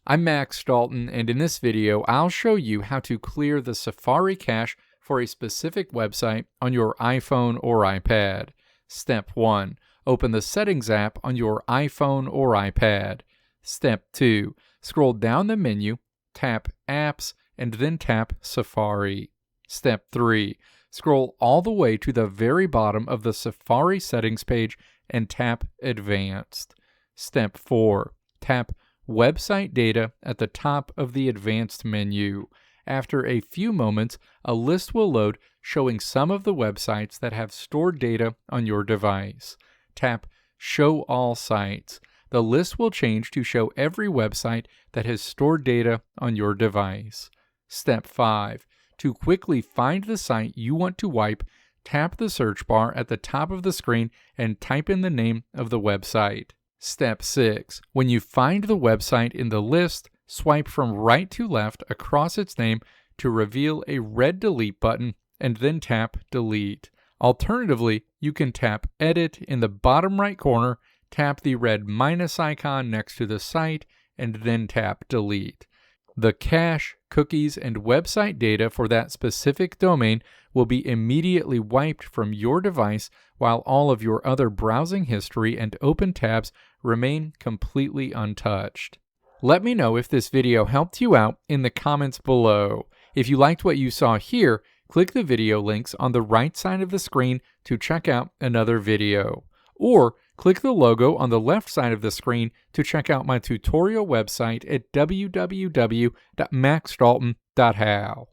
I'm Max Dalton, and in this video, I'll show you how to clear the Safari cache for a specific website on your iPhone or iPad. Step 1. Open the Settings app on your iPhone or iPad. Step 2. Scroll down the menu, tap Apps, and then tap Safari. Step 3. Scroll all the way to the very bottom of the Safari settings page and tap Advanced. Step 4. Tap Website Data at the top of the Advanced menu. After a few moments, a list will load showing some of the websites that have stored data on your device. Tap Show All Sites. The list will change to show every website that has stored data on your device. Step 5. To quickly find the site you want to wipe, tap the search bar at the top of the screen and type in the name of the website. Step 6. When you find the website in the list, swipe from right to left across its name to reveal a red delete button and then tap Delete. Alternatively, you can tap Edit in the bottom right corner, tap the red minus icon next to the site, and then tap Delete. The cache, cookies, and website data for that specific domain will be immediately wiped from your device while all of your other browsing history and open tabs remain completely untouched. Let me know if this video helped you out in the comments below. If you liked what you saw here, click the video links on the right side of the screen to check out another video. Or click the logo on the left side of the screen to check out my tutorial website at www.maxdalton.how.